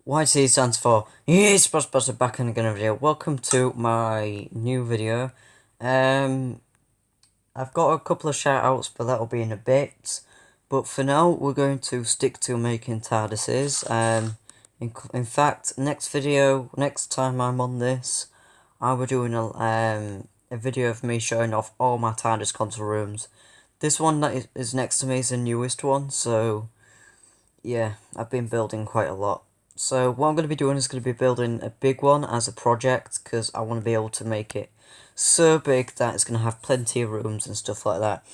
YT stands for Yes Buster back in another video. Welcome to my new video. I've got a couple of shout outs, but that'll be in a bit. But for now, we're going to stick to making TARDISes. In fact, next time I'm on this, I'll be doing a video of me showing off all my TARDIS console rooms. This one that is next to me is the newest one, so yeah, I've been building quite a lot. So what I'm going to be doing is going to be building a big one as a project, because I want to be able to make it so big that it's going to have plenty of rooms and stuff like that.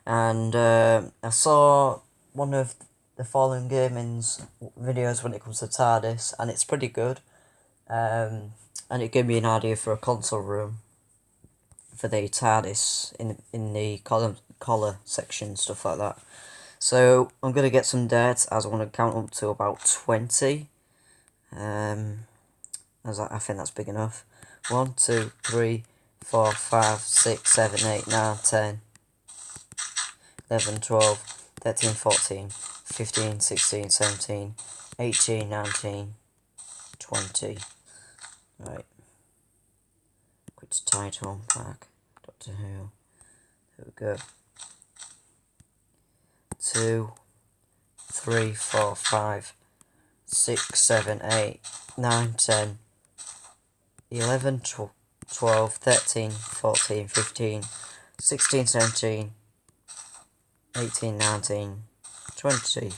And I saw one of the Fallen Gaming's videos when it comes to TARDIS, and it's pretty good. And it gave me an idea for a console room for the TARDIS in the collar section, stuff like that. So I'm going to get some dirt, as I want to count up to about 20. As I think that's big enough. 1, 2, 3, 4, 5, 6, 7, 8, 9, 10, 11, 12, 13, 14, 15, 16, 17, 18, 19, 20. Right. Quit title, back, Doctor Who. There we go. 2, 3, 4, 5, 6, 7, 8, 9, 10, 11, 12, 13, 14, 15, 16, 17, 18, 19, 20.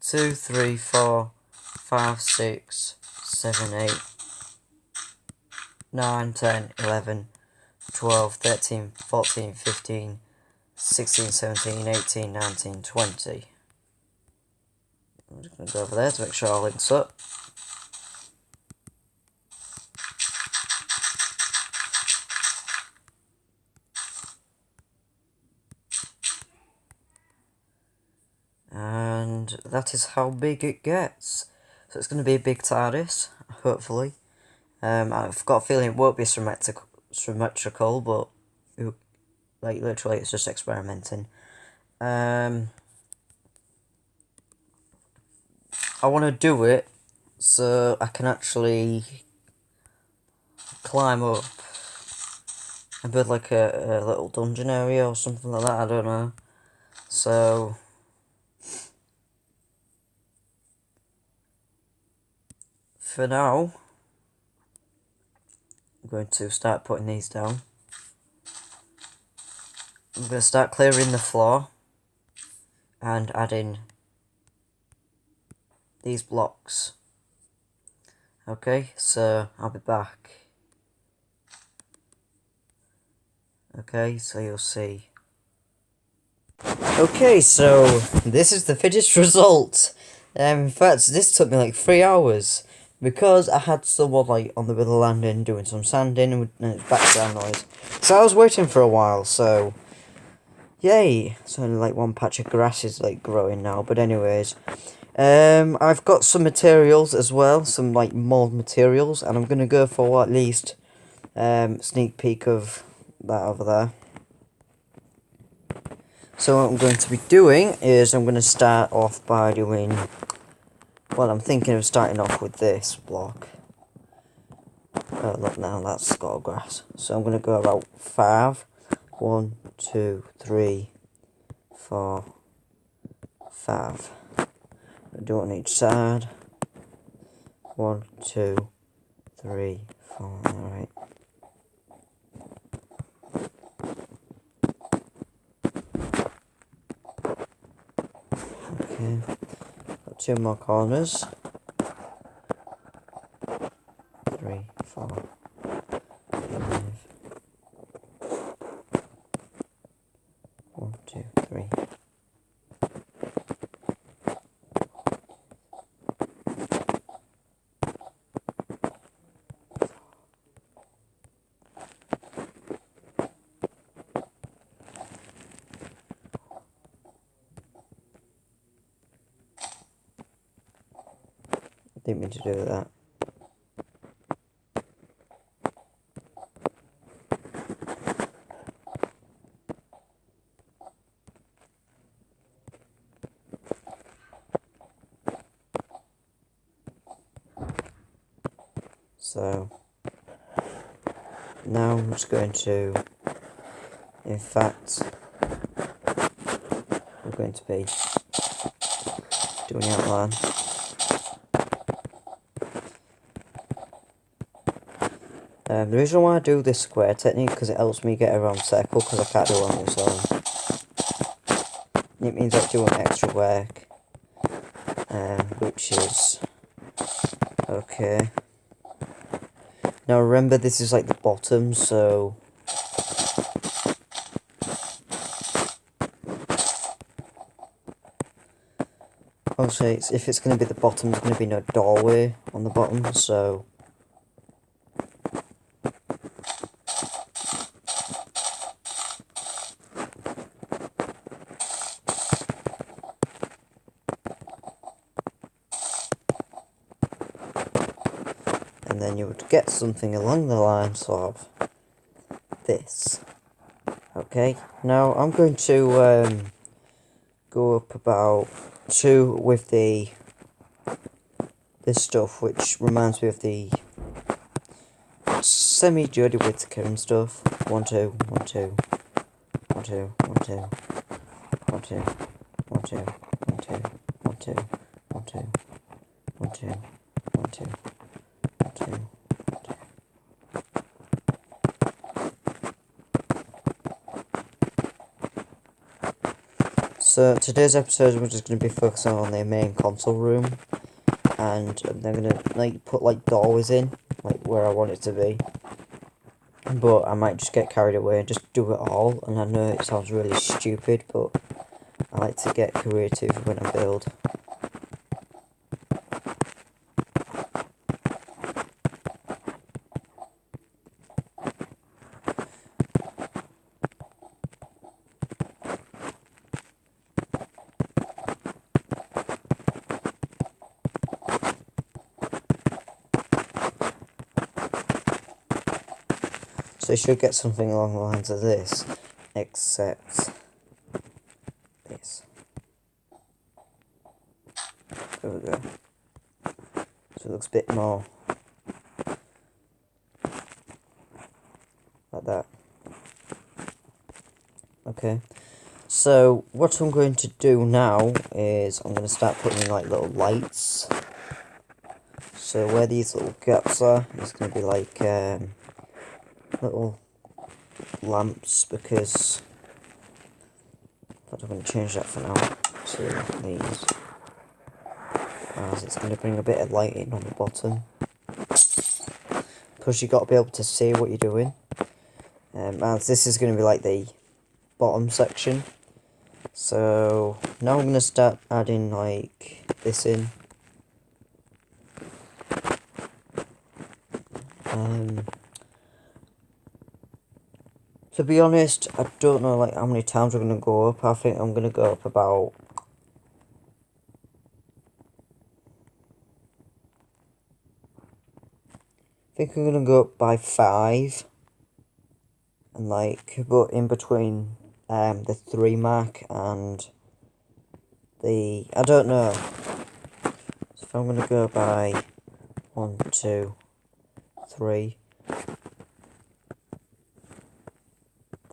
2, 3, 4, 5, 6, 7, 8, 9, 10, 11, 12, 13, 14, 15, 16, 17, 18, 19, 20. I'm just going to go over there to make sure all links up. And that is how big it gets. So it's going to be a big TARDIS, hopefully. I've got a feeling it won't be symmetrical, but like literally it's just experimenting. I want to do it so I can actually climb up and build like a little dungeon area or something like that, I don't know. So for now, I'm going to start putting these down. I'm going to start clearing the floor and adding these blocks. Okay, so I'll be back. Okay, so you'll see. Okay, so this is the finished result. In fact, this took me like 3 hours because I had someone like on the river landing doing some sanding and it's background noise. So I was waiting for a while. So yay! It's only like one patch of grass is like growing now. But anyways, I've got some materials as well, some like mold materials, and I'm gonna go for at least sneak peek of that over there. So what I'm going to be doing is I'm going to start off by doing, well, I'm thinking of starting off with this block. Oh, look now, that's got grass. So I'm going to go about 5. 1, 2, 3, 4, 5. I do it on each side. 1, 2, 3, 4, alright. Okay, got 2 more corners. 3, 4, 5. 1, 2, 3. Didn't mean to do that. So now I'm just going to, in fact, we're going to be doing the outline. The reason why I do this square technique, because it helps me get around circle, because I can't do it on its own. It means I'm doing extra work, which is okay. Now remember, this is like the bottom, so obviously if it's going to be the bottom, there's going to be no doorway on the bottom, so and then you would get something along the lines of this. Okay, now I'm going to go up about 2 with this stuff, which reminds me of the semi-Jodie Whittaker stuff. 1 2 1 2 1 2 1 2 1 2 1 2 1 2 1 2 1 2 1 2 1 2 1 2. So today's episode we're just going to be focusing on the main console room, and they're going to like put like doorways in, like where I want it to be, but I might just get carried away and just do it all, and I know it sounds really stupid, but I like to get creative when I build. So you should get something along the lines of this, except this. There we go. So it looks a bit more like that. Okay. So what I'm going to do now is I'm going to start putting in like little lights. So where these little gaps are, it's going to be like little lamps, because I'm going to change that for now to these, as it's going to bring a bit of light in on the bottom. Plus you've got to be able to see what you're doing, as this is going to be like the bottom section. So now I'm going to start adding like this in. To be honest, I don't know like how many times we're going to go up. I think I'm going to go up about I'm going to go up by 5, and like, but in between the 3 mark and the, I don't know. So if I'm going to go by 1 2 3,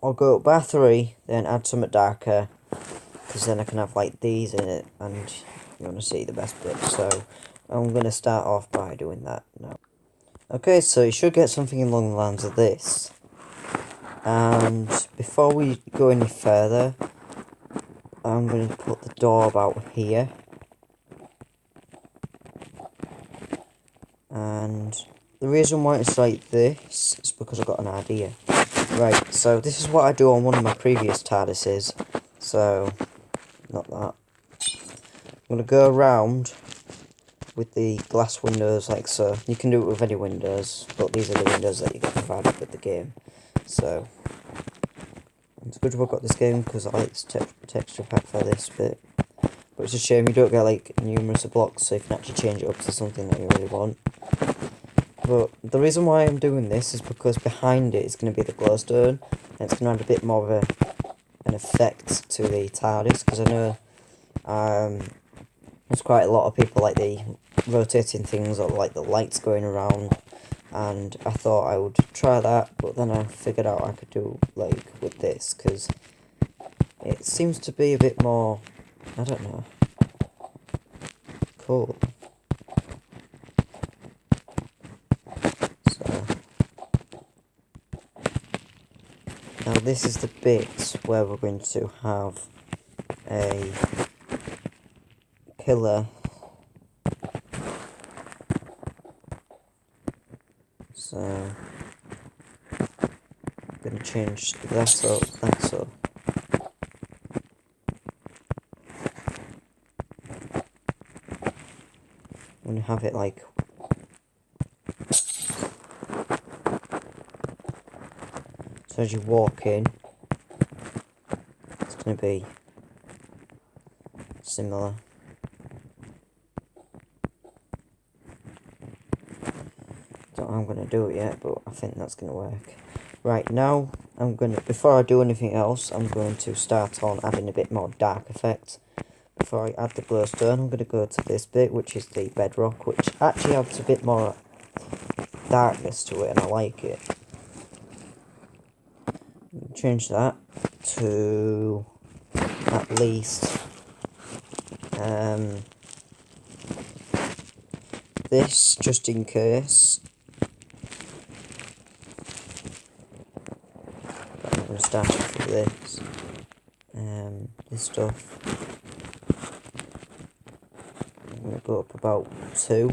I'll go up by 3, then add something darker, because then I can have like these in it, and you want to see the best bit. So I'm going to start off by doing that now. Okay, so you should get something along the lines of this. And before we go any further, I'm going to put the door about here. And the reason why it's like this is because I've got an idea. Right, so this is what I do on one of my previous TARDISes. So, not that. I'm going to go around with the glass windows like so. You can do it with any windows, but these are the windows that you get provided with the game. So it's a good job I've got this game, because I like this texture pack for this bit. But it's a shame you don't get like numerous blocks, so you can actually change it up to something that you really want. But the reason why I'm doing this is because behind it is going to be the glowstone, and it's going to add a bit more of an effect to the TARDIS, because I know there's quite a lot of people like the rotating things, or like the lights going around, and I thought I would try that, but then I figured out I could do like with this, because it seems to be a bit more, I don't know, cool. So now this is the bit where we're going to have a pillar. So I'm going to change that up, that up. I'm going to have it like, so as you walk in, it's going to be similar. Don't know how I'm going to do it yet, but I think that's going to work. Right, now, before I do anything else, I'm going to start on adding a bit more dark effect. Before I add the glowstone, I'm going to go to this bit, which is the bedrock, which actually adds a bit more darkness to it, and I like it. Change that to at least this, just in case. But I'm going to start off with this. This stuff. I'm going to go up about 2.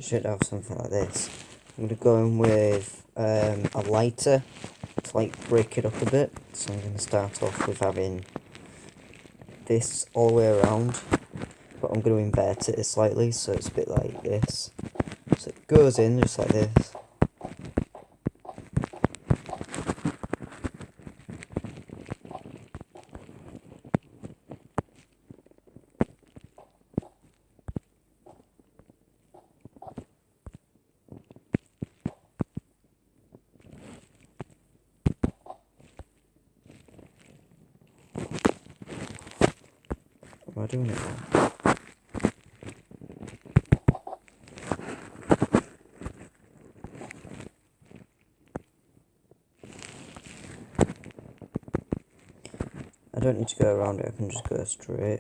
Should have something like this. I'm going to go in with a lighter to like break it up a bit. So I'm going to start off with having this all the way around, but I'm going to invert it slightly so it's a bit like this. So it goes in just like this. Am I doing it wrong? I don't need to go around it, I can just go straight.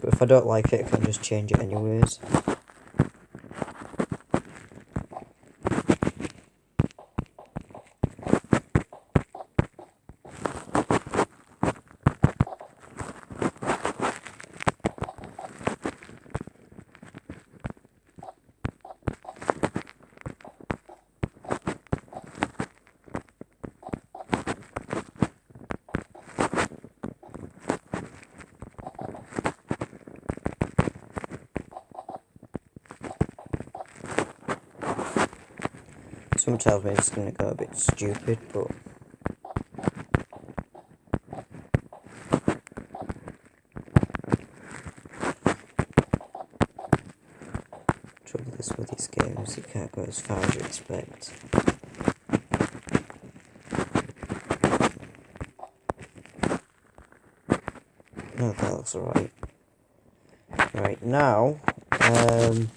But if I don't like it, I can just change it anyways. Someone tells me it's going to go a bit stupid, but trouble is with these games, you can't go as far as you expect. No, that looks alright. Right, now, I'm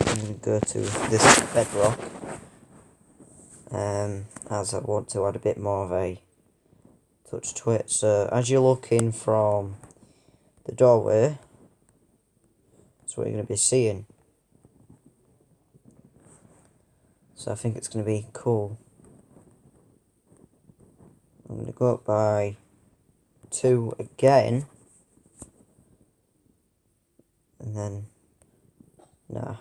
going to go to this bedrock, as I want to add a bit more of a touch to it. So as you're looking from the doorway, that's what you're going to be seeing. So I think it's going to be cool. I'm going to go up by 2 again. And then, nah.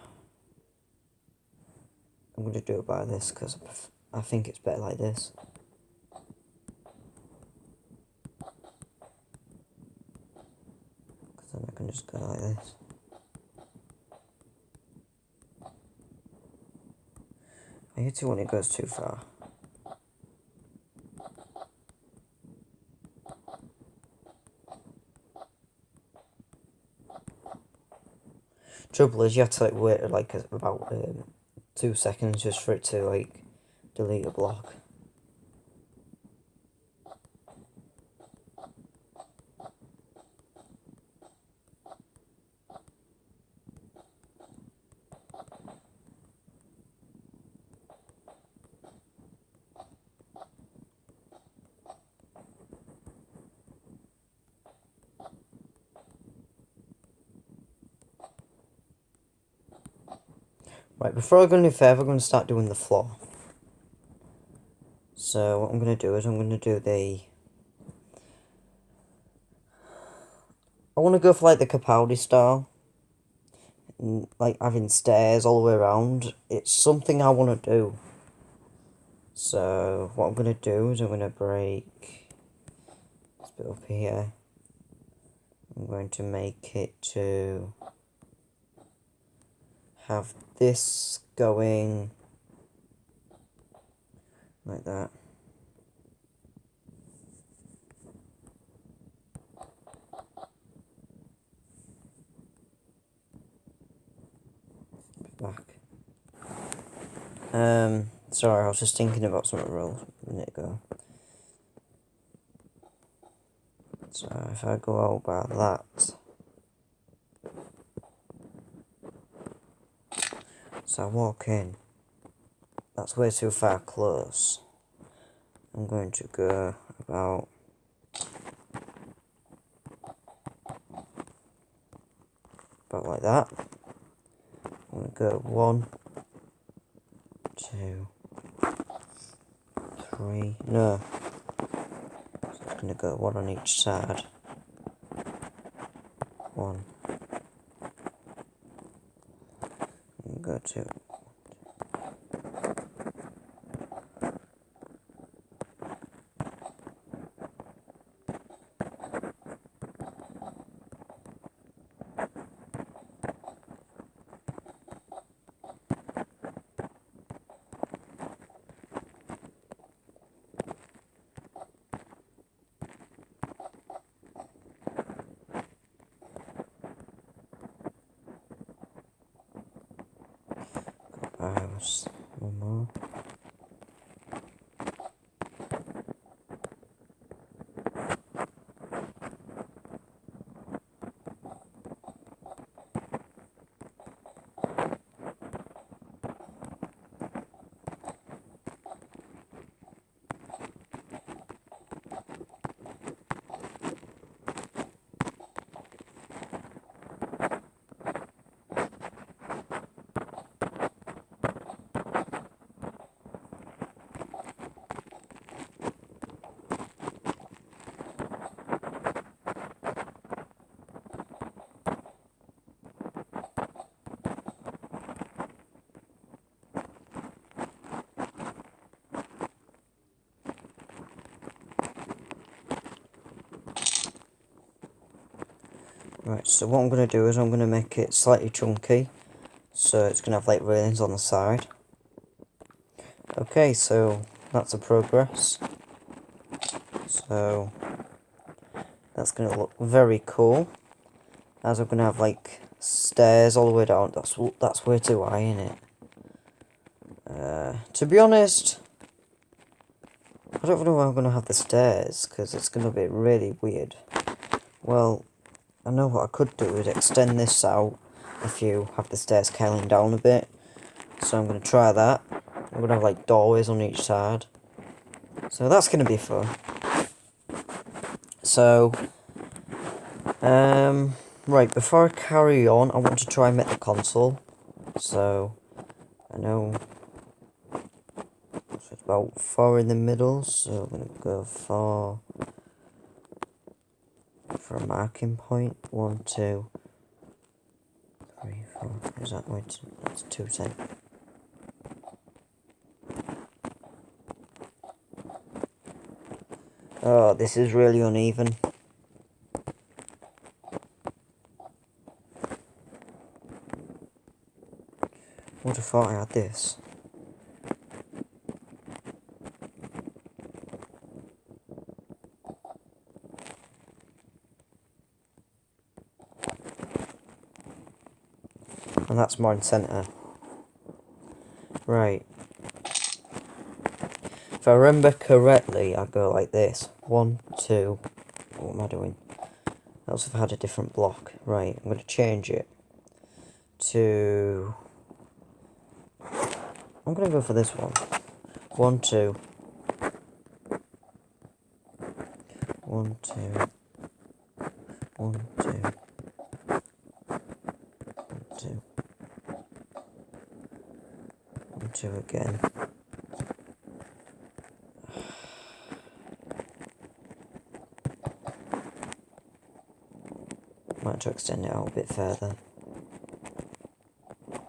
I'm going to do it by this because I think it's better like this. Because then I can just go like this. I hate it when it goes too far. Trouble is, you have to like wait like about 2 seconds just for it to like delete a block. Right, before I go any further, I'm going to start doing the floor. So what I'm going to do is I'm going to do the... I want to go for like the Capaldi style. And, like having stairs all the way around. It's something I want to do. So what I'm going to do is I'm going to break this bit up here. I'm going to make it to have this going like that. Back. Sorry, I was just thinking about something real a minute ago. So if I go out by that, so I walk in, that's way too far close. I'm going to go about like that. I'm going to go 1, 2, 3, no. So I'm going to go 1 on each side. 1. And go 2. One more. Right, so what I'm going to do is I'm going to make it slightly chunky, so it's going to have like railings on the side. Okay, so that's a progress. So that's going to look very cool, as I'm going to have like stairs all the way down. That's way too high, isn't it? To be honest, I don't know where I'm going to have the stairs, because it's going to be really weird. Well, I know what I could do is extend this out if you have the stairs curling down a bit. So I'm going to try that. I'm gonna have like doorways on each side. So that's gonna be fun. So, right, before I carry on, I want to try and make the console. So, I know it's about 4 in the middle, so I'm gonna go for a marking point. 1, 2, 3, 4. Is that right? It's 210. Oh, this is really uneven. Would have thought I had this. And that's more in centre. Right. If I remember correctly, I go like this. 1, 2. What am I doing? I also have had a different block. Right, I'm going to change it to... I'm going to go for this one. 1, 2. 1, 2. 1, 2. 1, 2. 1, 2 again. Might have to extend it out a bit further. I'm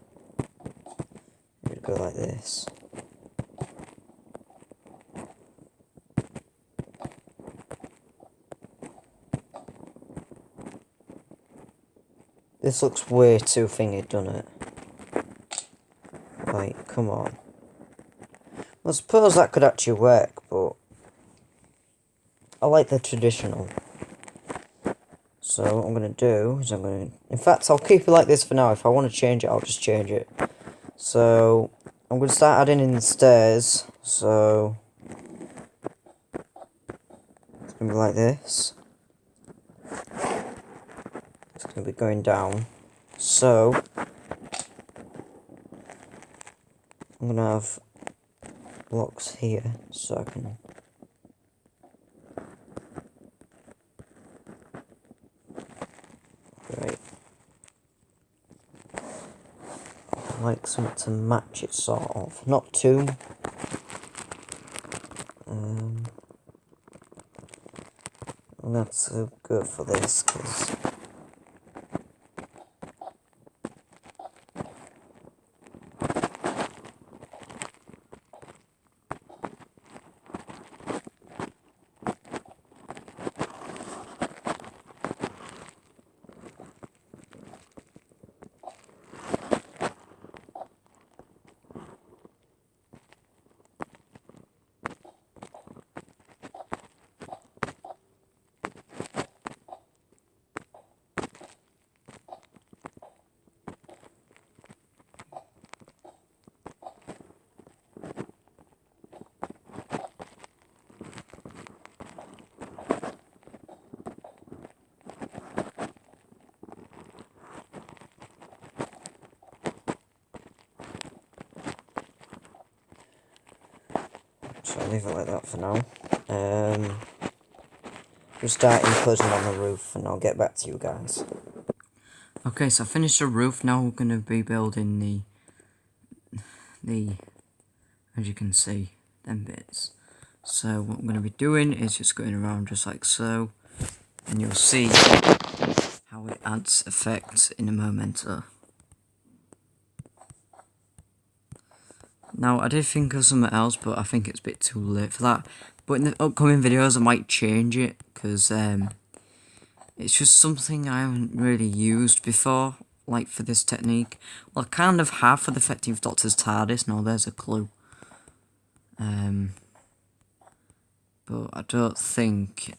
going to go like this. This looks way too thingy, doesn't it? Like, come on. I suppose that could actually work, but I like the traditional. So what I'm going to do is I'm going to... In fact, I'll keep it like this for now. If I want to change it, I'll just change it. So I'm going to start adding in the stairs. So it's going to be like this. It's going to be going down. So I'm going to have blocks here so I can... Right. I like something to match it, sort of. Not too. And that's good for this, because... So I'll leave it like that for now. Just start closing on the roof and I'll get back to you guys. Okay, so I finished the roof. Now we're going to be building the, as you can see, them bits. So what I'm going to be doing is just going around just like so. And you'll see how it adds effect in a moment. Now, I did think of something else, but I think it's a bit too late for that. But in the upcoming videos, I might change it, because it's just something I haven't really used before, like for this technique. Well, I kind of have for the Effective Doctor's TARDIS. Now, there's a clue. But I don't think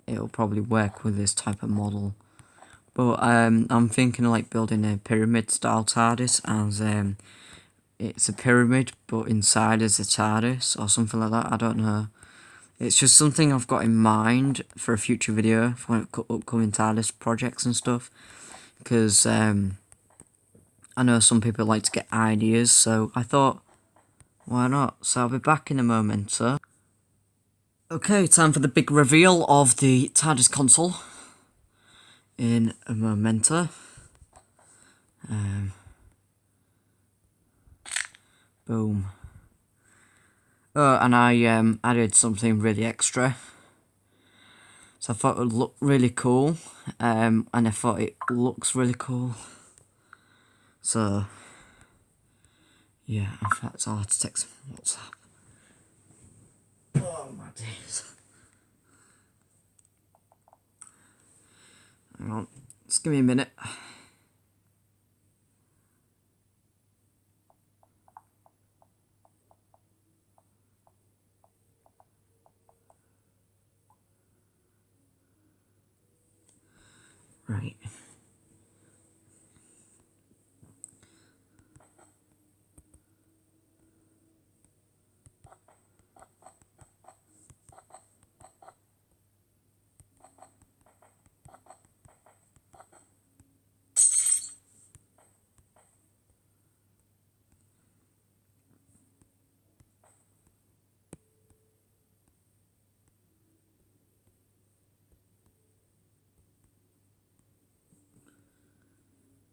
it'll probably work with this type of model. But I'm thinking of like building a pyramid-style TARDIS as... it's a pyramid, but inside is a TARDIS, or something like that, I don't know. It's just something I've got in mind for a future video, for upcoming TARDIS projects and stuff. Because, I know some people like to get ideas, so I thought, Why not? So I'll be back in a moment, sir. Okay, time for the big reveal of the TARDIS console. In a momento. Boom. Oh, and I added something really extra. So I thought it would look really cool. And I thought it looks really cool. So, yeah, in fact, I'll have to text WhatsApp. Oh my days. Hang on, just give me a minute. Right.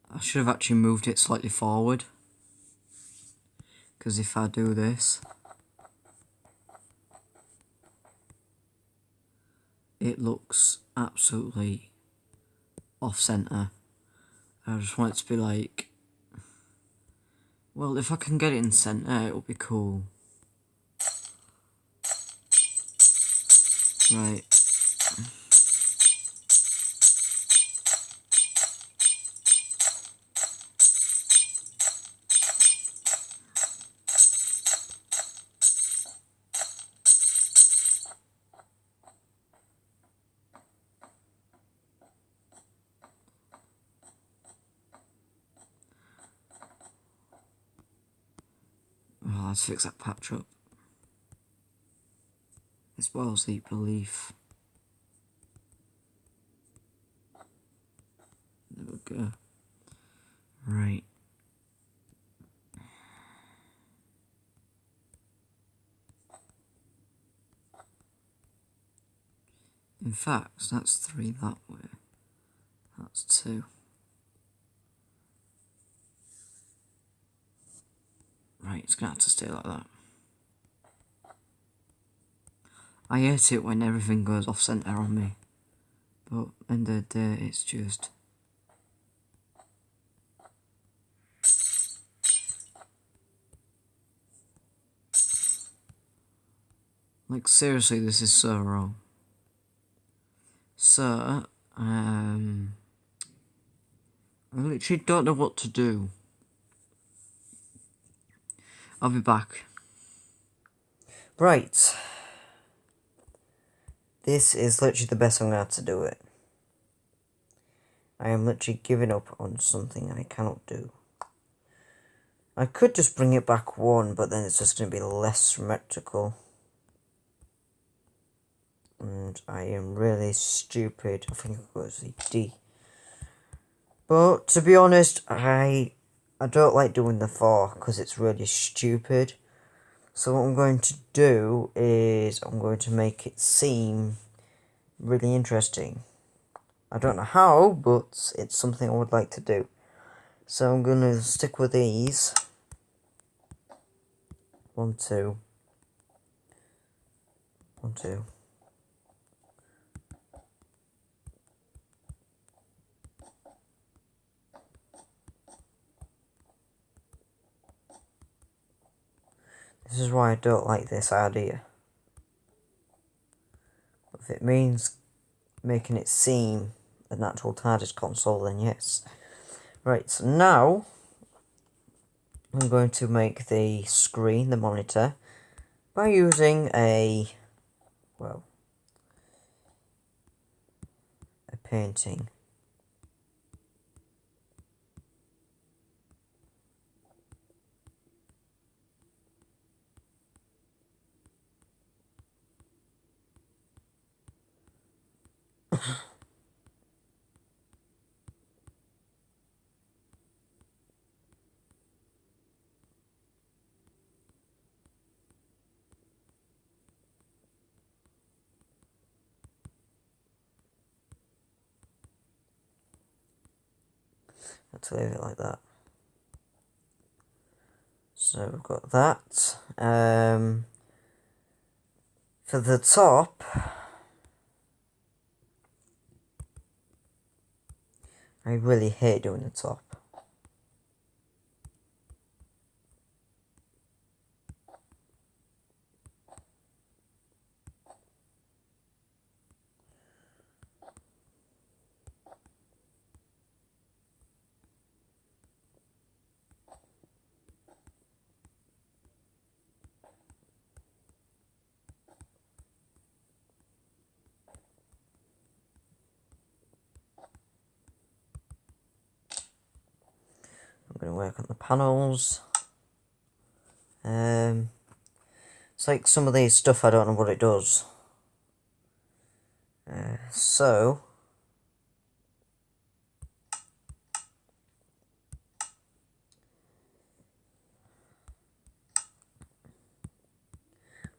I should have actually moved it slightly forward. Because if I do this, it looks absolutely off-centre. I just want it to be like... Well, if I can get it in centre, it'll be cool. Right. Oh, let's fix that patch up. As well as the belief. There we go. Right. In fact, that's 3 that way. That's 2. Right, it's gonna have to stay like that. I hate it when everything goes off centre on me. But end of the day, it's just... Like, seriously, this is so wrong. So, I literally don't know what to do. I'll be back. Right. This is literally the best I'm going to have to do it. I am literally giving up on something I cannot do. I could just bring it back 1, but then it's just going to be less symmetrical. And I am really stupid. I think I've got to D. But to be honest, I don't like doing the 4 because it's really stupid. So what I'm going to do is I'm going to make it seem really interesting. I don't know how, but it's something I would like to do. So I'm going to stick with these. 1, 2. 1, 2. This is why I don't like this idea. If it means making it seem an actual TARDIS console, then yes. Right, so now I'm going to make the screen, the monitor, by using a painting. Let's leave it like that. So we've got that. For the top, I really hate doing the top. I'm going to work on the panels. It's like some of these stuff I don't know what it does. So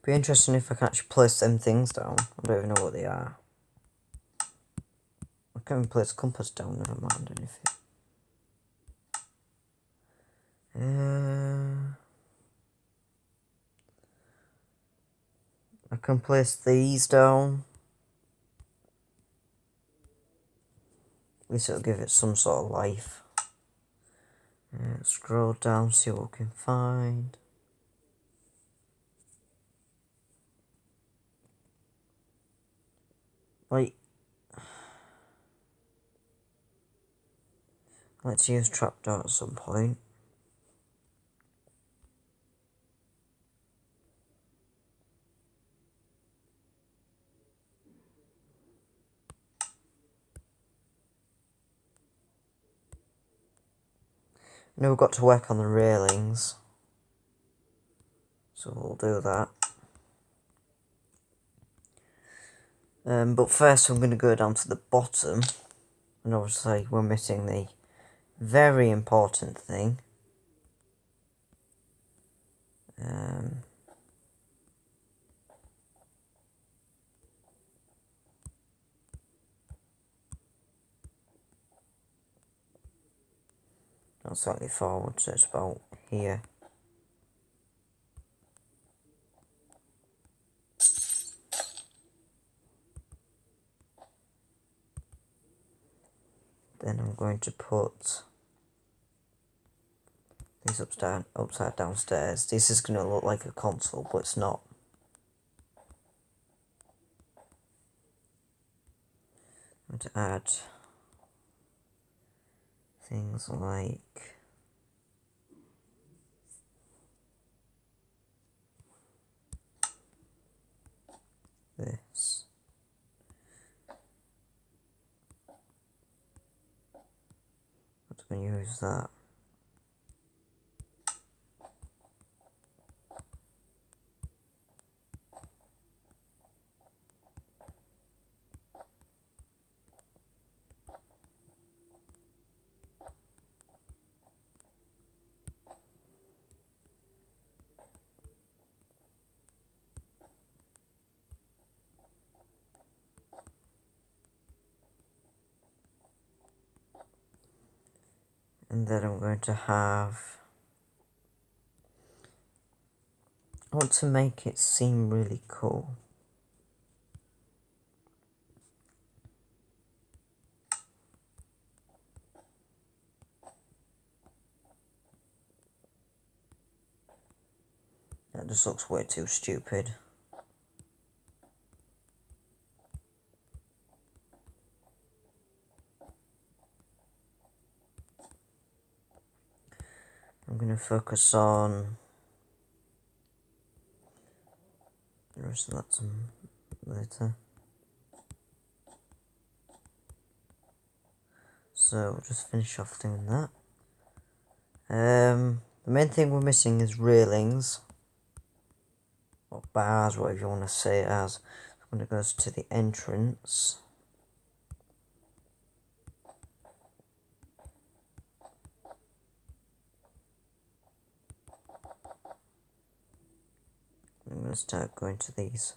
be interesting if I can actually place them things down. I don't even know what they are. I can't even place compass down, never mind anything. I can place these down. At least it'll give it some sort of life. Scroll down, see what we can find. Like, let's use trapdoor at some point. Now we've got to work on the railings, so we'll do that. But first I'm going to go down to the bottom, and obviously we're missing the very important thing. Not slightly forward, so it's about here. Then I'm going to put these upside downstairs. This is going to look like a console, but it's not. I'm going to add things like this. I'm going to use that. And then I'm going to have, I want to make it seem really cool. That just looks way too stupid. I'm going to focus on the rest of that some later. So we'll just finish off doing that. The main thing we're missing is railings, or bars, whatever you want to say it as. When it goes to the entrance, I'm going to start going to these.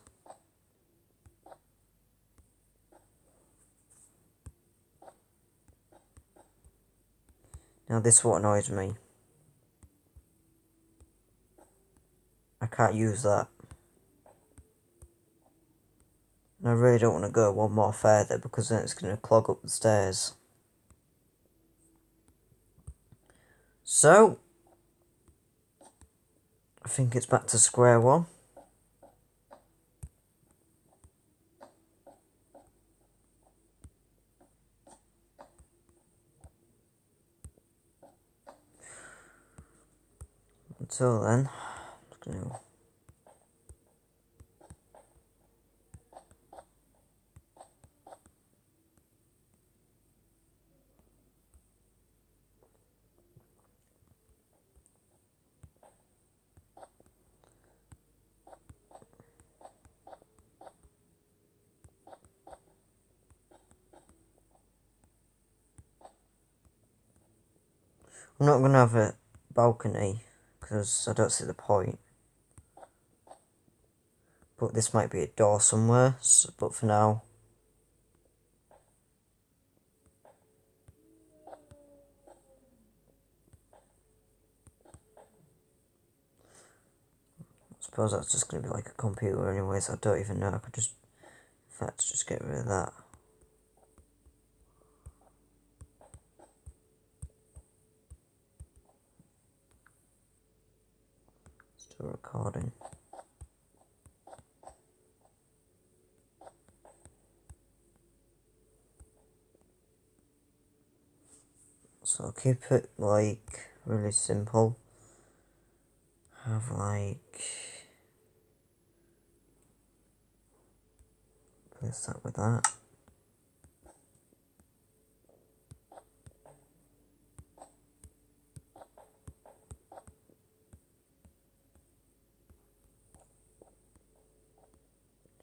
Now this is what annoys me. I can't use that. And I really don't want to go one more further because then it's going to clog up the stairs. So, I think it's back to square one. Until then, I'm not going to have a balcony because I don't see the point. But this might be a door somewhere, but for now. I suppose that's just going to be like a computer anyways, I don't even know, I could just, in fact, just get rid of that. Still recording. So I'll keep it like really simple. Have like place that with that.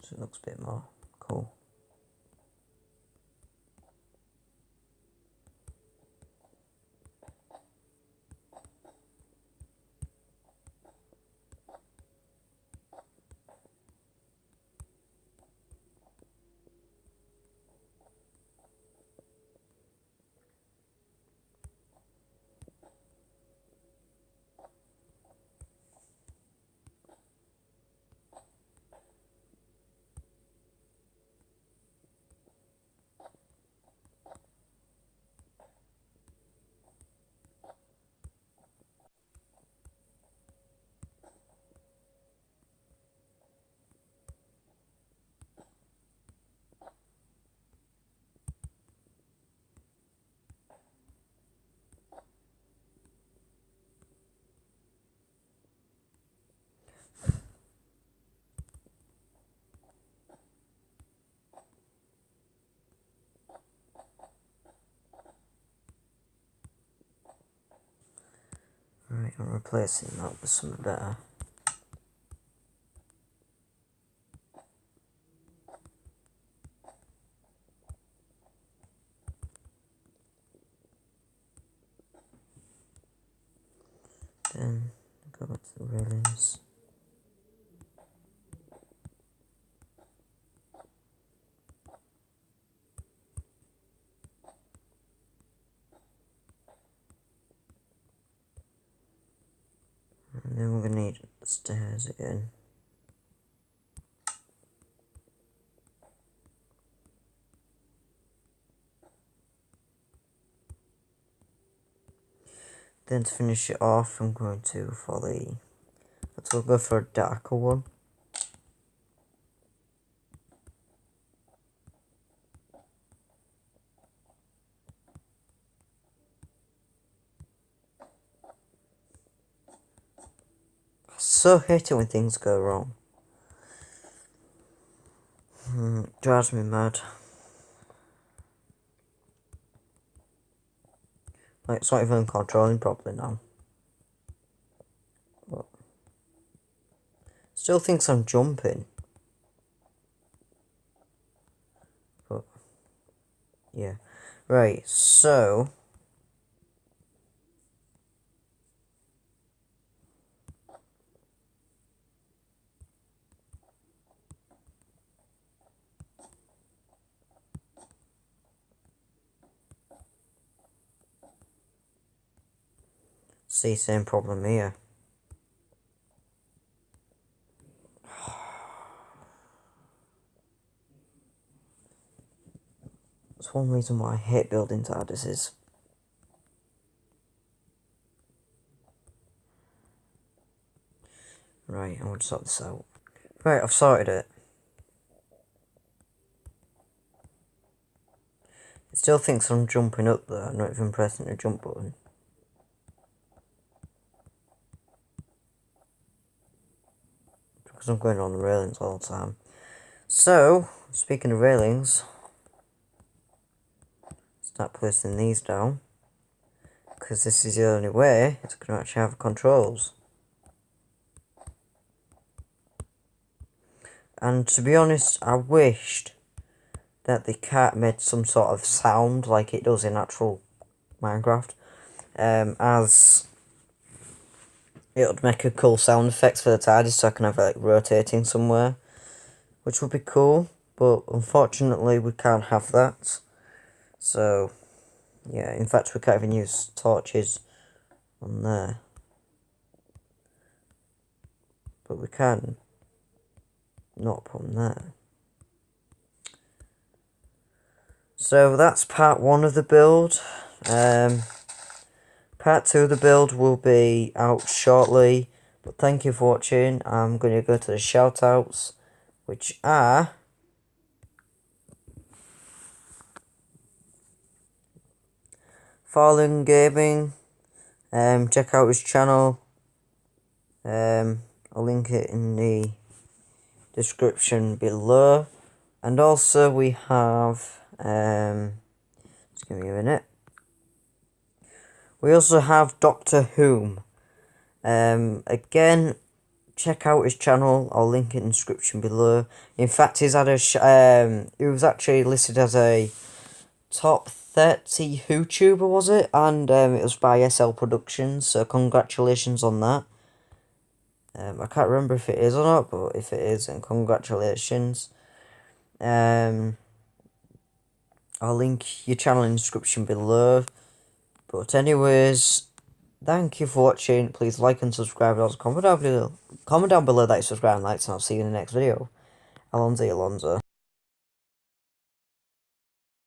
So it looks a bit more cool. Right, I'm replacing that with something better. Then go back to the railings. And then we're going to need the stairs again. Then to finish it off, I'm going to we'll go for a darker one. I so hate it when things go wrong. It drives me mad. Like, it's not even controlling properly now. But still thinks I'm jumping. But yeah. Right, so See, same problem here. That's one reason why I hate building TARDISes. Right, I want to sort this out. Right, I've sorted it. It still thinks I'm jumping up there, I'm not even pressing the jump button. Because I'm going on the railings all the time. So, speaking of railings, start placing these down. Because this is the only way it's going to actually have controls. And to be honest, I wished that the cat made some sort of sound like it does in actual Minecraft. As it would make a cool sound effects for the TARDIS, so I can have it like rotating somewhere, which would be cool. But unfortunately, we can't have that. So, yeah, in fact, we can't even use torches on there. But we can not put them there. So that's part 1 of the build. Part 2 of the build will be out shortly. But thank you for watching. I'm going to go to the shoutouts, which are Fallen Gaming. Check out his channel. I'll link it in the description below. And also we have just give me a minute. We also have Doctor Whom. Again, check out his channel. I'll link it in the description below. In fact, he's had a he was actually listed as a top 30 YouTuber, was it? And it was by SL Productions. So congratulations on that. I can't remember if it is or not, but if it is, then congratulations. I'll link your channel in the description below. But anyways, thank you for watching. Please like and subscribe. And also comment down below that you subscribe and likes, and I'll see you in the next video. Alonzo.